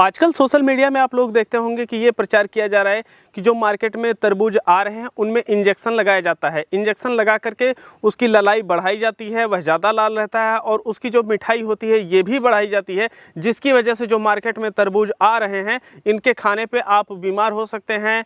आजकल social media में आप लोग देखते होंगे कि ये प्रचार किया जा रहा है कि जो मार्केट में तरबूज आ रहे हैं उनमें इंजेक्शन लगाया जाता है। इंजेक्शन लगा करके उसकी ललाई बढ़ाई जाती है, वह ज़्यादा लाल रहता है और उसकी जो मिठाई होती है ये भी बढ़ाई जाती है, जिसकी वजह से जो मार्केट में तरबूज आ रहे हैं इनके खाने पे आप बीमार हो सकते हैं।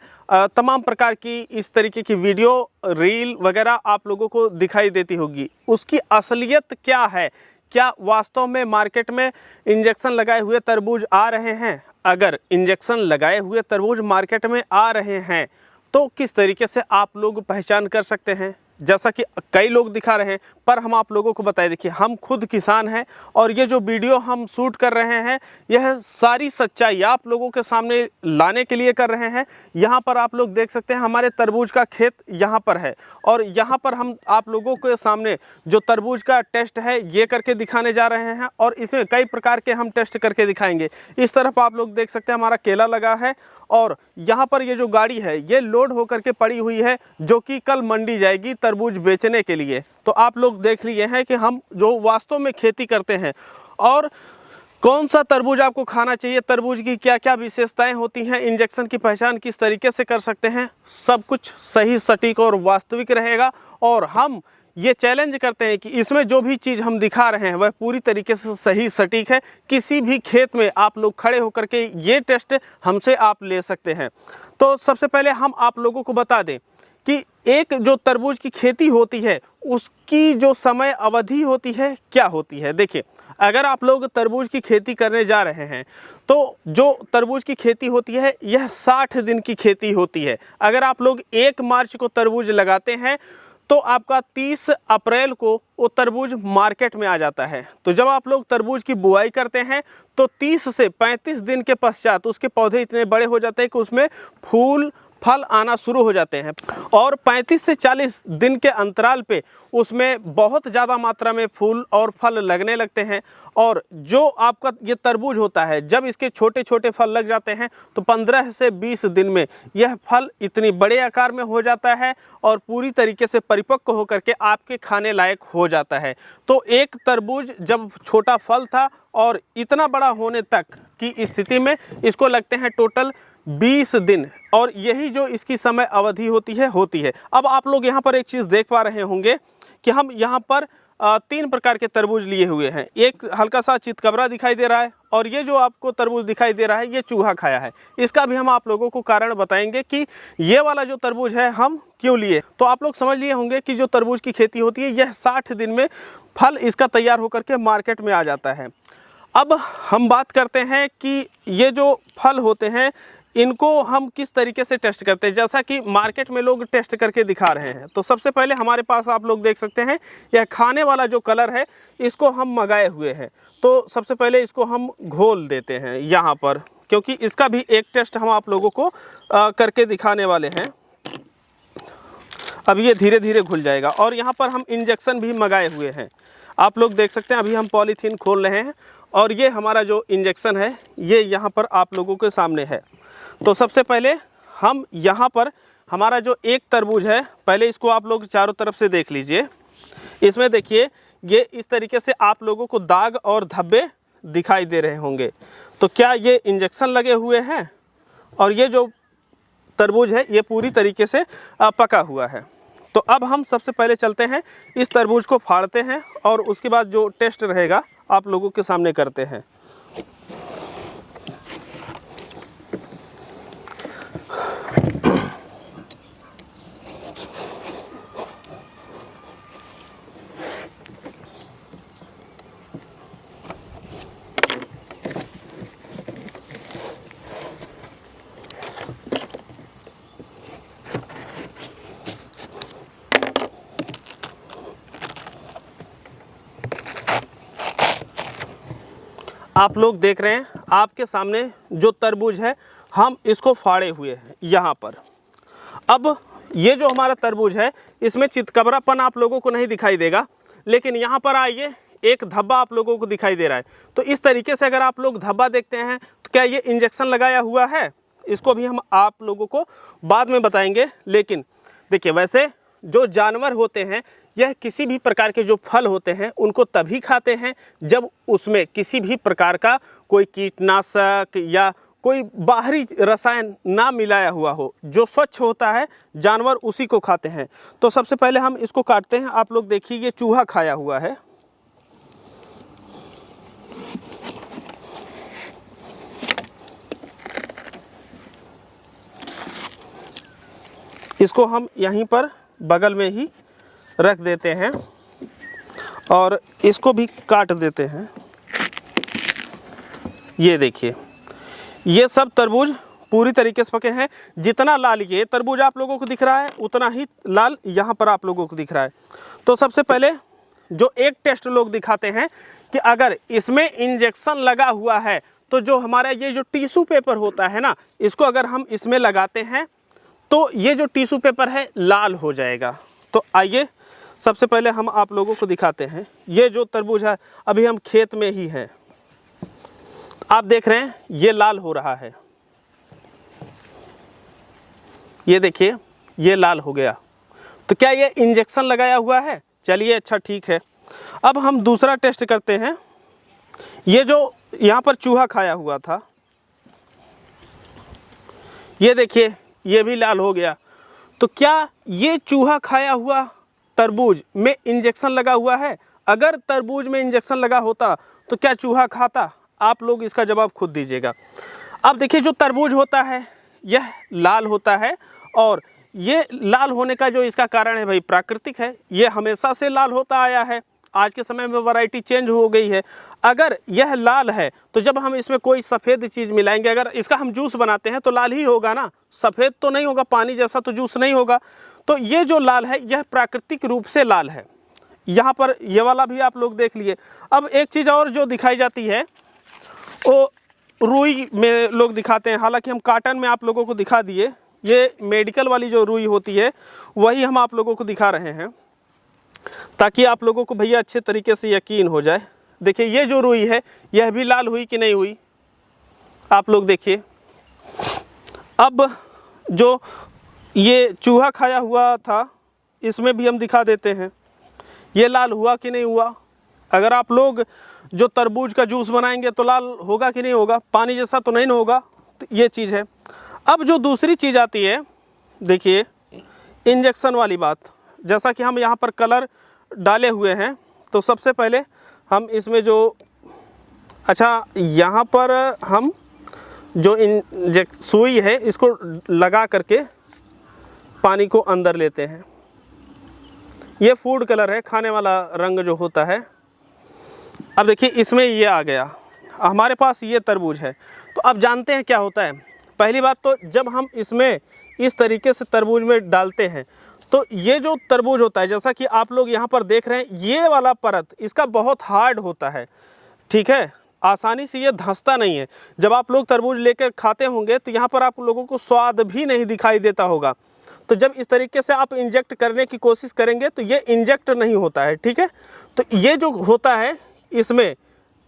तमाम प्रकार की इस तरीके की वीडियो, रील वगैरह आप लोगों को दिखाई देती होगी। उसकी असलियत क्या है? क्या वास्तव में मार्केट में इंजेक्शन लगाए हुए तरबूज आ रहे हैं? अगर इंजेक्शन लगाए हुए तरबूज मार्केट में आ रहे हैं तो किस तरीके से आप लोग पहचान कर सकते हैं? जैसा कि कई लोग दिखा रहे हैं, पर हम आप लोगों को बताए, देखिए हम खुद किसान हैं और ये जो वीडियो हम शूट कर रहे हैं यह सारी सच्चाई आप लोगों के सामने लाने के लिए कर रहे हैं। यहाँ पर आप लोग देख सकते हैं हमारे तरबूज का खेत यहाँ पर है और यहाँ पर हम आप लोगों के सामने जो तरबूज का टेस्ट है ये करके दिखाने जा रहे हैं और इसमें कई प्रकार के हम टेस्ट करके दिखाएंगे। इस तरफ आप लोग देख सकते हैं हमारा केला लगा है और यहाँ पर ये जो गाड़ी है ये लोड होकर के पड़ी हुई है जो कि कल मंडी जाएगी तरबूज बेचने के लिए। तो आप लोग देख लिए हैं कि हम जो वास्तव में खेती करते हैं और कौन सा तरबूज आपको खाना चाहिए, तरबूज की क्या क्या विशेषताएं होती हैं, इंजेक्शन की पहचान किस तरीके से कर सकते हैं, सब कुछ सही, सटीक और वास्तविक रहेगा। और हम ये चैलेंज करते हैं कि इसमें जो भी चीज़ हम दिखा रहे हैं वह पूरी तरीके से सही सटीक है। किसी भी खेत में आप लोग खड़े होकर के ये टेस्ट हमसे आप ले सकते हैं। तो सबसे पहले हम आप लोगों को बता दें कि एक जो तरबूज की खेती होती है उसकी जो समय अवधि होती है क्या होती है। देखिए, अगर आप लोग तरबूज की खेती करने जा रहे हैं तो जो तरबूज की खेती होती है यह 60 दिन की खेती होती है। अगर आप लोग 1 मार्च को तरबूज लगाते हैं तो आपका 30 अप्रैल को वो तरबूज मार्केट में आ जाता है। तो जब आप लोग तरबूज की बुआई करते हैं तो 30 से 35 दिन के पश्चात उसके पौधे इतने बड़े हो जाते हैं कि उसमें फूल फल आना शुरू हो जाते हैं और 35 से 40 दिन के अंतराल पे उसमें बहुत ज़्यादा मात्रा में फूल और फल लगने लगते हैं। और जो आपका ये तरबूज होता है जब इसके छोटे छोटे फल लग जाते हैं तो 15 से 20 दिन में यह फल इतनी बड़े आकार में हो जाता है और पूरी तरीके से परिपक्व होकर के आपके खाने लायक हो जाता है। तो एक तरबूज जब छोटा फल था और इतना बड़ा होने तक की स्थिति में इसको लगते हैं टोटल 20 दिन और यही जो इसकी समय अवधि होती है। अब आप लोग यहाँ पर एक चीज़ देख पा रहे होंगे कि हम यहाँ पर 3 प्रकार के तरबूज लिए हुए हैं। एक हल्का सा चितकबरा दिखाई दे रहा है और ये जो आपको तरबूज दिखाई दे रहा है ये चूहा खाया है। इसका भी हम आप लोगों को कारण बताएंगे कि ये वाला जो तरबूज है हम क्यों लिए। तो आप लोग समझ लिए होंगे कि जो तरबूज की खेती होती है यह 60 दिन में फल इसका तैयार होकर के मार्केट में आ जाता है। अब हम बात करते हैं कि ये जो फल होते हैं इनको हम किस तरीके से टेस्ट करते हैं, जैसा कि मार्केट में लोग टेस्ट करके दिखा रहे हैं। तो सबसे पहले हमारे पास आप लोग देख सकते हैं यह खाने वाला जो कलर है इसको हम मंगाए हुए हैं। तो सबसे पहले इसको हम घोल देते हैं यहाँ पर, क्योंकि इसका भी एक टेस्ट हम आप लोगों को करके दिखाने वाले हैं। अब ये धीरे धीरे घुल जाएगा और यहाँ पर हम इंजेक्शन भी मंगाए हुए हैं। आप लोग देख सकते हैं अभी हम पॉलीथीन खोल रहे हैं और ये हमारा जो इंजेक्शन है ये यहाँ पर आप लोगों के सामने है। तो सबसे पहले हम यहाँ पर हमारा जो एक तरबूज है, पहले इसको आप लोग चारों तरफ से देख लीजिए। इसमें देखिए ये इस तरीके से आप लोगों को दाग और धब्बे दिखाई दे रहे होंगे। तो क्या ये इंजेक्शन लगे हुए हैं? और ये जो तरबूज है ये पूरी तरीके से पका हुआ है। तो अब हम सबसे पहले चलते हैं इस तरबूज को फाड़ते हैं और उसके बाद जो टेस्ट रहेगा आप लोगों के सामने करते हैं। आप लोग देख रहे हैं आपके सामने जो तरबूज है हम इसको फाड़े हुए हैं यहाँ पर। अब ये जो हमारा तरबूज है इसमें चितकबरापन आप लोगों को नहीं दिखाई देगा, लेकिन यहाँ पर आइए एक धब्बा आप लोगों को दिखाई दे रहा है। तो इस तरीके से अगर आप लोग धब्बा देखते हैं तो क्या ये इंजेक्शन लगाया हुआ है? इसको भी हम आप लोगों को बाद में बताएंगे। लेकिन देखिए, वैसे जो जानवर होते हैं यह किसी भी प्रकार के जो फल होते हैं उनको तभी खाते हैं जब उसमें किसी भी प्रकार का कोई कीटनाशक या कोई बाहरी रसायन ना मिलाया हुआ हो। जो स्वच्छ होता है जानवर उसी को खाते हैं। तो सबसे पहले हम इसको काटते हैं। आप लोग देखिए ये चूहा खाया हुआ है। इसको हम यहीं पर बगल में ही रख देते हैं और इसको भी काट देते हैं। ये देखिए ये सब तरबूज पूरी तरीके से पके हैं। जितना लाल ये तरबूज आप लोगों को दिख रहा है उतना ही लाल यहाँ पर आप लोगों को दिख रहा है। तो सबसे पहले जो एक टेस्ट लोग दिखाते हैं कि अगर इसमें इंजेक्शन लगा हुआ है तो जो हमारा ये जो टिश्यू पेपर होता है ना, इसको अगर हम इसमें लगाते हैं तो ये जो टिश्यू पेपर है लाल हो जाएगा। तो आइए सबसे पहले हम आप लोगों को दिखाते हैं। ये जो तरबूज है अभी हम खेत में ही हैं, आप देख रहे हैं ये लाल हो रहा है। ये देखिए ये लाल हो गया। तो क्या ये इंजेक्शन लगाया हुआ है? चलिए अच्छा ठीक है। अब हम दूसरा टेस्ट करते हैं। ये जो यहाँ पर चूहा खाया हुआ था, ये देखिए ये भी लाल हो गया। तो क्या ये चूहा खाया हुआ तरबूज में इंजेक्शन लगा हुआ है? अगर तरबूज में इंजेक्शन लगा होता तो क्या चूहा खाता? आप लोग इसका जवाब खुद दीजिएगा। अब देखिए जो तरबूज होता है यह लाल होता है और ये लाल होने का जो इसका कारण है भाई प्राकृतिक है। ये हमेशा से लाल होता आया है। आज के समय में वैरायटी चेंज हो गई है। अगर यह लाल है तो जब हम इसमें कोई सफ़ेद चीज़ मिलाएंगे, अगर इसका हम जूस बनाते हैं तो लाल ही होगा ना, सफ़ेद तो नहीं होगा, पानी जैसा तो जूस नहीं होगा। तो ये जो लाल है यह प्राकृतिक रूप से लाल है। यहाँ पर ये वाला भी आप लोग देख लिए। अब एक चीज़ और जो दिखाई जाती है वो रुई में लोग दिखाते हैं। हालांकि हम काटन में आप लोगों को दिखा दिए, ये मेडिकल वाली जो रुई होती है वही हम आप लोगों को दिखा रहे हैं ताकि आप लोगों को भैया अच्छे तरीके से यकीन हो जाए। देखिए ये जो रुई है यह भी लाल हुई कि नहीं हुई, आप लोग देखिए। अब जो ये चूहा खाया हुआ था इसमें भी हम दिखा देते हैं, ये लाल हुआ कि नहीं हुआ। अगर आप लोग जो तरबूज का जूस बनाएंगे तो लाल होगा कि नहीं होगा, पानी जैसा तो नहीं होगा। तो ये चीज़ है। अब जो दूसरी चीज़ आती है, देखिए इंजेक्शन वाली बात। जैसा कि हम यहाँ पर कलर डाले हुए हैं तो सबसे पहले हम इसमें जो यहाँ पर हम जो सुई है इसको लगा करके पानी को अंदर लेते हैं। ये फूड कलर है, खाने वाला रंग जो होता है। अब देखिए इसमें ये आ गया, हमारे पास ये तरबूज है। तो अब जानते हैं क्या होता है। पहली बात तो जब हम इसमें इस तरीके से तरबूज में डालते हैं तो ये जो तरबूज होता है, जैसा कि आप लोग यहाँ पर देख रहे हैं, ये वाला परत इसका बहुत हार्ड होता है, ठीक है, आसानी से ये धंसता नहीं है। जब आप लोग तरबूज लेकर खाते होंगे तो यहाँ पर आप लोगों को स्वाद भी नहीं दिखाई देता होगा। तो जब इस तरीके से आप इंजेक्ट करने की कोशिश करेंगे तो ये इंजेक्ट नहीं होता है, ठीक है। तो ये जो होता है इसमें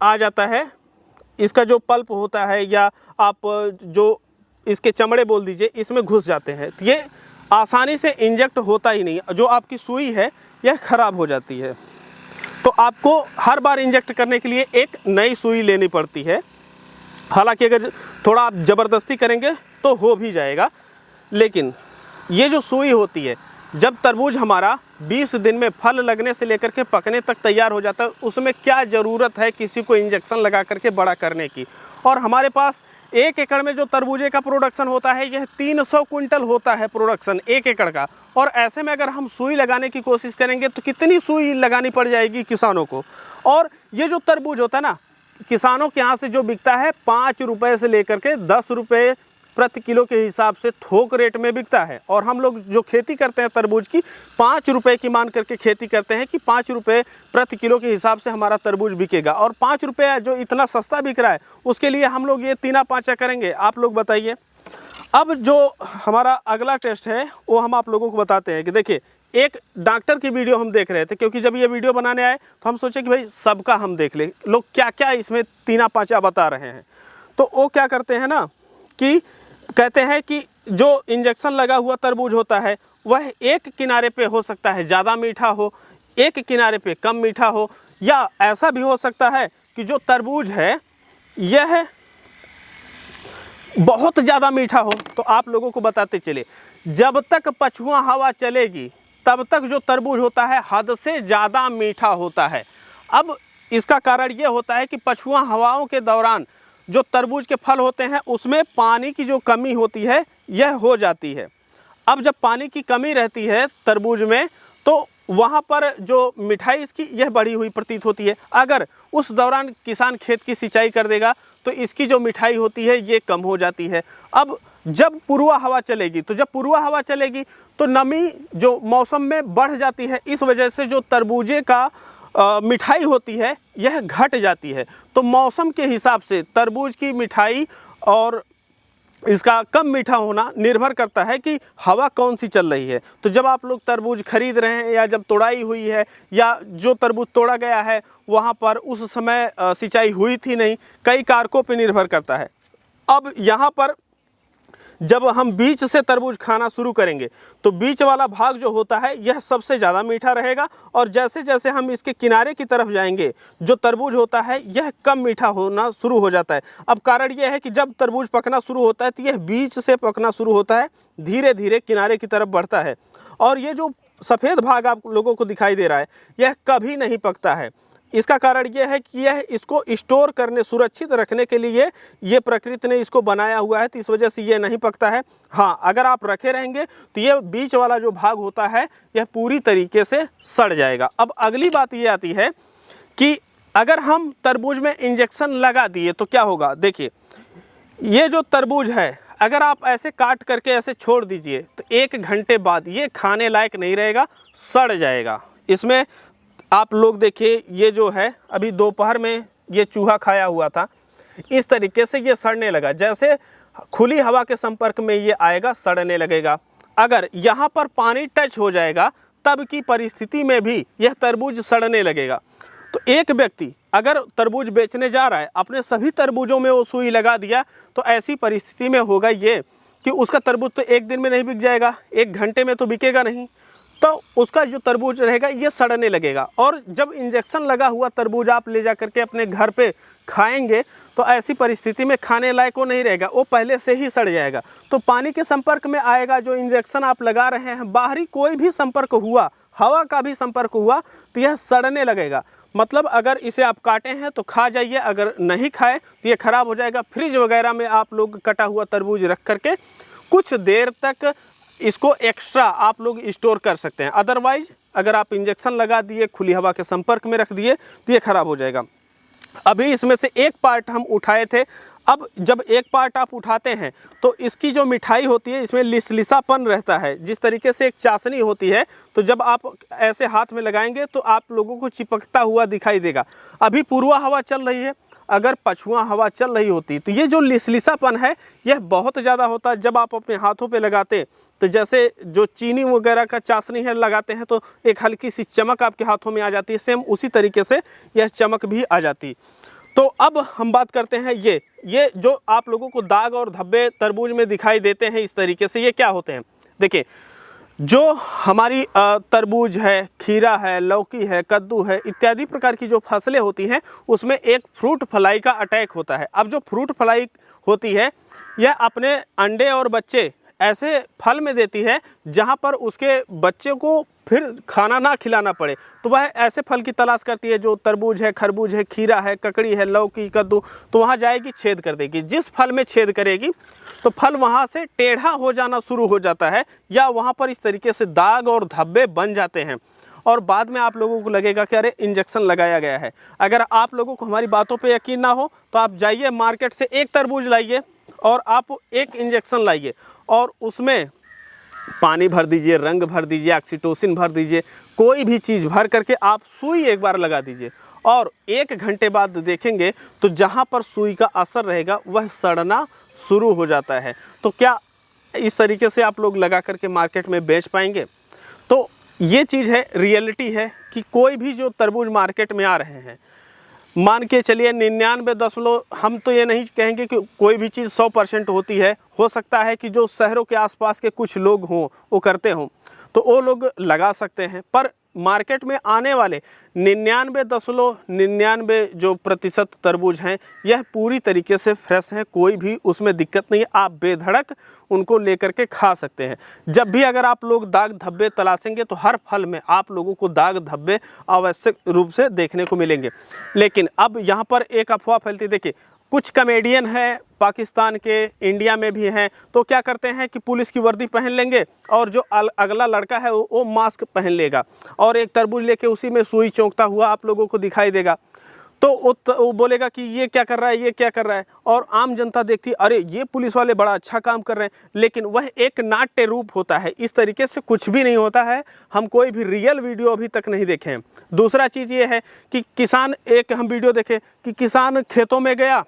आ जाता है, इसका जो पल्प होता है या आप जो इसके चमड़े बोल दीजिए, इसमें घुस जाते हैं। तो ये आसानी से इंजेक्ट होता ही नहीं। जो आपकी सुई है यह ख़राब हो जाती है। तो आपको हर बार इंजेक्ट करने के लिए एक नई सुई लेनी पड़ती है। हालांकि अगर थोड़ा आप ज़बरदस्ती करेंगे तो हो भी जाएगा, लेकिन ये जो सुई होती है, जब तरबूज हमारा 20 दिन में फल लगने से लेकर के पकने तक तैयार हो जाता है, उसमें क्या ज़रूरत है किसी को इंजेक्शन लगा करके बड़ा करने की। और हमारे पास 1 एकड़ में जो तरबूजे का प्रोडक्शन होता है यह 300 क्विंटल होता है प्रोडक्शन 1 एकड़ का। और ऐसे में अगर हम सुई लगाने की कोशिश करेंगे तो कितनी सुई लगानी पड़ जाएगी किसानों को। और ये जो तरबूज होता है ना, किसानों के यहाँ से जो बिकता है 5 रुपये से लेकर के 10 रुपये प्रति किलो के हिसाब से थोक रेट में बिकता है। और हम लोग जो खेती करते हैं तरबूज की 5 रुपये की मान करके खेती करते हैं कि 5 रुपये प्रति किलो के हिसाब से हमारा तरबूज बिकेगा। और 5 रुपये जो इतना सस्ता बिक रहा है उसके लिए हम लोग ये 3-5 करेंगे, आप लोग बताइए। अब जो हमारा अगला टेस्ट है वो हम आप लोगों को बताते हैं कि देखिए एक डॉक्टर की वीडियो हम देख रहे थे, क्योंकि जब ये वीडियो बनाने आए तो हम सोचे कि भाई सबका हम देख ले, लोग क्या क्या इसमें 3-5 बता रहे हैं। तो वो क्या करते हैं ना कि कहते हैं कि जो इंजेक्शन लगा हुआ तरबूज होता है वह एक किनारे पे हो सकता है ज़्यादा मीठा हो एक किनारे पे कम मीठा हो, या ऐसा भी हो सकता है कि जो तरबूज है यह बहुत ज़्यादा मीठा हो। तो आप लोगों को बताते चले, जब तक पछुआ हवा चलेगी तब तक जो तरबूज होता है हद से ज़्यादा मीठा होता है। अब इसका कारण ये होता है कि पछुआ हवाओं के दौरान जो तरबूज के फल होते हैं उसमें पानी की जो कमी होती है यह हो जाती है। अब जब पानी की कमी रहती है तरबूज में तो वहाँ पर जो मिठाई इसकी यह बढ़ी हुई प्रतीत होती है। अगर उस दौरान किसान खेत की सिंचाई कर देगा तो इसकी जो मिठाई होती है ये कम हो जाती है। अब जब पूर्वा हवा चलेगी, तो जब पूर्वा हवा चलेगी तो नमी जो मौसम में बढ़ जाती है, इस वजह से जो तरबूजे का मिठाई होती है यह घट जाती है। तो मौसम के हिसाब से तरबूज की मिठाई और इसका कम मीठा होना निर्भर करता है कि हवा कौन सी चल रही है। तो जब आप लोग तरबूज खरीद रहे हैं या जब तोड़ाई हुई है या जो तरबूज तोड़ा गया है वहाँ पर उस समय सिंचाई हुई थी नहीं, कई कारकों पर निर्भर करता है। अब यहाँ पर जब हम बीच से तरबूज खाना शुरू करेंगे तो बीच वाला भाग जो होता है यह सबसे ज़्यादा मीठा रहेगा, और जैसे जैसे हम इसके किनारे की तरफ जाएंगे जो तरबूज होता है यह कम मीठा होना शुरू हो जाता है। अब कारण यह है कि जब तरबूज पकना शुरू होता है तो यह बीच से पकना शुरू होता है, धीरे धीरे किनारे की तरफ बढ़ता है, और ये जो सफ़ेद भाग आप लोगों को दिखाई दे रहा है यह कभी नहीं पकता है। इसका कारण यह है कि यह इसको स्टोर करने, सुरक्षित रखने के लिए ये प्रकृति ने इसको बनाया हुआ है, तो इस वजह से ये नहीं पकता है। हाँ, अगर आप रखे रहेंगे तो ये बीच वाला जो भाग होता है यह पूरी तरीके से सड़ जाएगा। अब अगली बात ये आती है कि अगर हम तरबूज में इंजेक्शन लगा दिए तो क्या होगा। देखिए, ये जो तरबूज है अगर आप ऐसे काट करके ऐसे छोड़ दीजिए तो 1 घंटे बाद ये खाने लायक नहीं रहेगा, सड़ जाएगा। इसमें आप लोग देखिए, ये जो है अभी दोपहर में ये चूहा खाया हुआ था, इस तरीके से ये सड़ने लगा। जैसे खुली हवा के संपर्क में ये आएगा, सड़ने लगेगा। अगर यहाँ पर पानी टच हो जाएगा तब की परिस्थिति में भी यह तरबूज सड़ने लगेगा। तो एक व्यक्ति अगर तरबूज बेचने जा रहा है, अपने सभी तरबूजों में वो सुई लगा दिया, तो ऐसी परिस्थिति में होगा ये कि उसका तरबूज तो 1 दिन में नहीं बिक जाएगा, 1 घंटे में तो बिकेगा नहीं, तो उसका जो तरबूज रहेगा ये सड़ने लगेगा। और जब इंजेक्शन लगा हुआ तरबूज आप ले जा करके अपने घर पे खाएंगे तो ऐसी परिस्थिति में खाने लायक वो नहीं रहेगा, वो पहले से ही सड़ जाएगा। तो पानी के संपर्क में आएगा, जो इंजेक्शन आप लगा रहे हैं, बाहरी कोई भी संपर्क हुआ, हवा का भी संपर्क हुआ तो यह सड़ने लगेगा। मतलब अगर इसे आप काटे हैं तो खा जाइए, अगर नहीं खाए तो ये ख़राब हो जाएगा। फ्रिज वगैरह में आप लोग कटा हुआ तरबूज रख करके कुछ देर तक इसको एक्स्ट्रा आप लोग स्टोर कर सकते हैं। अदरवाइज अगर आप इंजेक्शन लगा दिए, खुली हवा के संपर्क में रख दिए तो ये ख़राब हो जाएगा। अभी इसमें से एक पार्ट हम उठाए थे। अब जब एक पार्ट आप उठाते हैं तो इसकी जो मिठाई होती है इसमें लिसलिसापन रहता है। जिस तरीके से एक चाशनी होती है, तो जब आप ऐसे हाथ में लगाएंगे तो आप लोगों को चिपकता हुआ दिखाई देगा। अभी पूर्वा हवा चल रही है, अगर पछुआ हवा चल रही होती तो ये जो लिसलिसापन है यह बहुत ज़्यादा होता है। जब आप अपने हाथों पे लगाते तो जैसे जो चीनी वगैरह का चाशनी है लगाते हैं तो एक हल्की सी चमक आपके हाथों में आ जाती है, सेम उसी तरीके से यह चमक भी आ जाती। तो अब हम बात करते हैं ये जो आप लोगों को दाग और धब्बे तरबूज में दिखाई देते हैं इस तरीके से, ये क्या होते हैं। देखिए, जो हमारी तरबूज है, खीरा है, लौकी है, कद्दू है, इत्यादि प्रकार की जो फसलें होती हैं उसमें एक फ्रूट फ्लाई का अटैक होता है। अब जो फ्रूट फ्लाई होती है यह अपने अंडे और बच्चे ऐसे फल में देती है जहां पर उसके बच्चे को फिर खाना ना खिलाना पड़े, तो वह ऐसे फल की तलाश करती है। जो तरबूज है, खरबूज है, खीरा है, ककड़ी है, लौकी, कद्दू, तो वहाँ जाएगी, छेद कर देगी। जिस फल में छेद करेगी तो फल वहाँ से टेढ़ा हो जाना शुरू हो जाता है, या वहाँ पर इस तरीके से दाग और धब्बे बन जाते हैं। और बाद में आप लोगों को लगेगा कि अरे इंजेक्शन लगाया गया है। अगर आप लोगों को हमारी बातों पे यकीन ना हो तो आप जाइए मार्केट से एक तरबूज लाइए और आप एक इंजेक्शन लाइए और उसमें पानी भर दीजिए, रंग भर दीजिए, ऑक्सीटोसिन भर दीजिए, कोई भी चीज़ भर करके आप सुई एक बार लगा दीजिए और 1 घंटे बाद देखेंगे तो जहाँ पर सुई का असर रहेगा वह सड़ना शुरू हो जाता है। तो क्या इस तरीके से आप लोग लगा करके मार्केट में बेच पाएंगे? तो ये चीज़ है, रियलिटी है कि कोई भी जो तरबूज मार्केट में आ रहे हैं, मान के चलिए 99.0, हम तो ये नहीं कहेंगे कि कोई भी चीज़ 100% होती है। हो सकता है कि जो शहरों के आसपास के कुछ लोग हों वो करते हों, तो वो लोग लगा सकते हैं। पर मार्केट में आने वाले 99.99 जो प्रतिशत तरबूज हैं यह पूरी तरीके से फ्रेश हैं, कोई भी उसमें दिक्कत नहीं है। आप बेधड़क उनको लेकर के खा सकते हैं। जब भी अगर आप लोग दाग धब्बे तलाशेंगे तो हर फल में आप लोगों को दाग धब्बे आवश्यक रूप से देखने को मिलेंगे। लेकिन अब यहाँ पर एक अफवाह फैलती, देखिए कुछ कॉमेडियन हैं पाकिस्तान के, इंडिया में भी हैं, तो क्या करते हैं कि पुलिस की वर्दी पहन लेंगे और जो अगला लड़का है वो मास्क पहन लेगा और एक तरबूज लेके उसी में सुई चोंकता हुआ आप लोगों को दिखाई देगा। तो वो बोलेगा कि ये क्या कर रहा है, ये क्या कर रहा है, और आम जनता देखती है अरे ये पुलिस वाले बड़ा अच्छा काम कर रहे हैं, लेकिन वह एक नाट्य रूप होता है। इस तरीके से कुछ भी नहीं होता है। हम कोई भी रियल वीडियो अभी तक नहीं देखे हैं। दूसरा चीज़ ये है कि किसान, एक हम वीडियो देखे कि किसान खेतों में गया,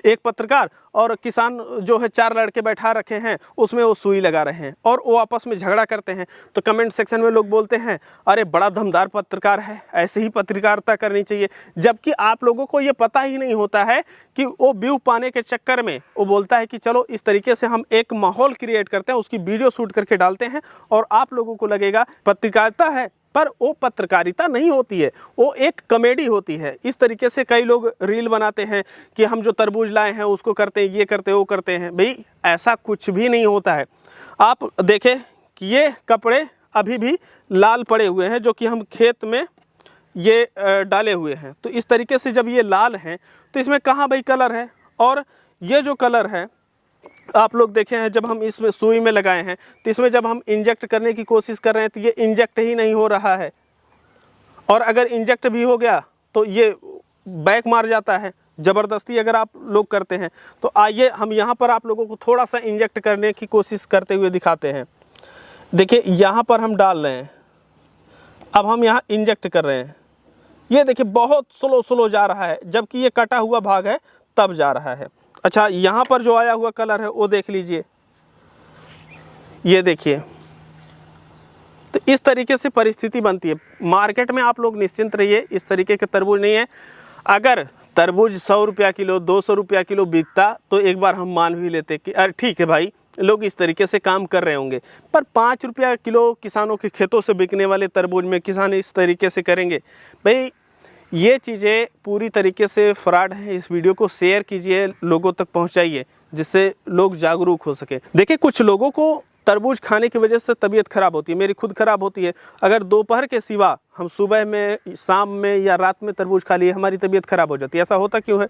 एक पत्रकार और किसान जो है 4 लड़के बैठा रखे हैं, उसमें वो सुई लगा रहे हैं और वो आपस में झगड़ा करते हैं। तो कमेंट सेक्शन में लोग बोलते हैं अरे बड़ा दमदार पत्रकार है, ऐसे ही पत्रकारिता करनी चाहिए। जबकि आप लोगों को ये पता ही नहीं होता है कि वो व्यू पाने के चक्कर में वो बोलता है कि चलो इस तरीके से हम एक माहौल क्रिएट करते हैं, उसकी वीडियो शूट करके डालते हैं और आप लोगों को लगेगा पत्रकारिता है, पर वो पत्रकारिता नहीं होती है, वो एक कॉमेडी होती है। इस तरीके से कई लोग रील बनाते हैं कि हम जो तरबूज लाए हैं उसको करते हैं, ये करते हैं, वो करते हैं। भाई ऐसा कुछ भी नहीं होता है। आप देखें कि ये कपड़े अभी भी लाल पड़े हुए हैं जो कि हम खेत में ये डाले हुए हैं। तो इस तरीके से जब ये लाल हैं तो इसमें कहाँ भाई कलर है, और ये जो कलर है आप लोग देखे हैं जब हम इसमें सुई में लगाए हैं तो इसमें जब हम इंजेक्ट करने की कोशिश कर रहे हैं तो ये इंजेक्ट ही नहीं हो रहा है, और अगर इंजेक्ट भी हो गया तो ये बैक मार जाता है। ज़बरदस्ती अगर आप लोग करते हैं तो आइए हम यहाँ पर आप लोगों को थोड़ा सा इंजेक्ट करने की कोशिश करते हुए दिखाते हैं। देखिए यहाँ पर हम डाल रहे हैं, अब हम यहाँ इंजेक्ट कर रहे हैं। ये देखिए बहुत स्लो जा रहा है, जबकि ये कटा हुआ भाग है तब जा रहा है। अच्छा, यहाँ पर जो आया हुआ कलर है वो देख लीजिए, ये देखिए। तो इस तरीके से परिस्थिति बनती है। मार्केट में आप लोग निश्चिंत रहिए, इस तरीके के तरबूज नहीं है। अगर तरबूज 100 रुपया किलो, 200 रुपया किलो बिकता तो एक बार हम मान भी लेते कि अरे ठीक है भाई, लोग इस तरीके से काम कर रहे होंगे। पर 5 रुपया किलो किसानों के खेतों से बिकने वाले तरबूज में किसान इस तरीके से करेंगे? भाई ये चीज़ें पूरी तरीके से फ्रॉड है। इस वीडियो को शेयर कीजिए, लोगों तक पहुंचाइए, जिससे लोग जागरूक हो सके। देखिए कुछ लोगों को तरबूज खाने की वजह से तबीयत खराब होती है, मेरी खुद खराब होती है। अगर दोपहर के सिवा हम सुबह में, शाम में या रात में तरबूज खा लिए, हमारी तबीयत खराब हो जाती है। ऐसा होता क्यों है?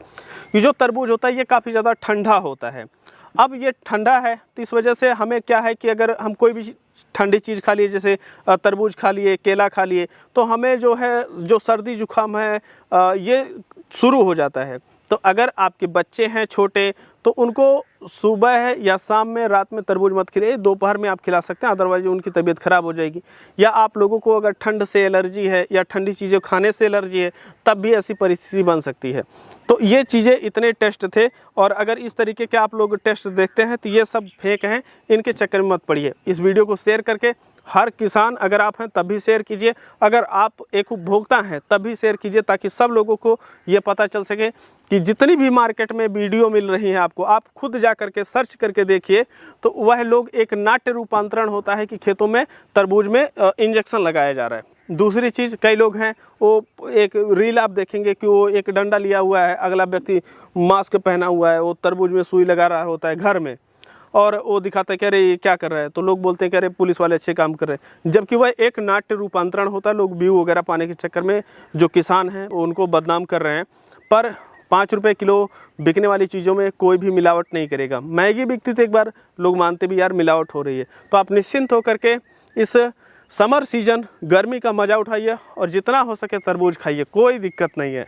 ये जो तरबूज होता है ये काफ़ी ज़्यादा ठंडा होता है। अब ये ठंडा है तो इस वजह से हमें क्या है कि अगर हम कोई भी ठंडी चीज़ खा लिए, जैसे तरबूज खा लिए, केला खा लिए, तो हमें जो है जो सर्दी जुकाम है ये शुरू हो जाता है। तो अगर आपके बच्चे हैं छोटे तो उनको सुबह है या शाम में, रात में तरबूज मत खिलाइए, दोपहर में आप खिला सकते हैं, अदरवाइज उनकी तबीयत ख़राब हो जाएगी। या आप लोगों को अगर ठंड से एलर्जी है या ठंडी चीज़ें खाने से एलर्जी है तब भी ऐसी परिस्थिति बन सकती है। तो ये चीज़ें, इतने टेस्ट थे, और अगर इस तरीके के आप लोग टेस्ट देखते हैं तो ये सब फेक हैं, इनके चक्कर में मत पड़िए। इस वीडियो को शेयर करके हर किसान, अगर आप हैं तब भी शेयर कीजिए, अगर आप एक उपभोक्ता हैं तब भी शेयर कीजिए, ताकि सब लोगों को ये पता चल सके कि जितनी भी मार्केट में वीडियो मिल रही है आपको, आप खुद जा करके सर्च करके देखिए तो वह लोग एक नाट्य रूपांतरण होता है कि खेतों में तरबूज में इंजेक्शन लगाया जा रहा है। दूसरी चीज़, कई लोग हैं वो एक रील आप देखेंगे कि वो एक डंडा लिया हुआ है, अगला व्यक्ति मास्क पहना हुआ है, वो तरबूज में सुई लगा रहा होता है घर में, और वो दिखाता है कि अरे ये क्या कर रहा है, तो लोग बोलते हैं कि अरे पुलिस वाले अच्छे काम कर रहे हैं, जबकि वह एक नाट्य रूपांतरण होता है। लोग व्यू वगैरह पाने के चक्कर में जो किसान हैं वो उनको बदनाम कर रहे हैं। पर 5 रुपये किलो बिकने वाली चीज़ों में कोई भी मिलावट नहीं करेगा। मैगी बिकती थी एक बार, लोग मानते भी यार मिलावट हो रही है। तो आप निश्चिंत होकर के इस समर सीजन गर्मी का मज़ा उठाइए और जितना हो सके तरबूज खाइए, कोई दिक्कत नहीं है।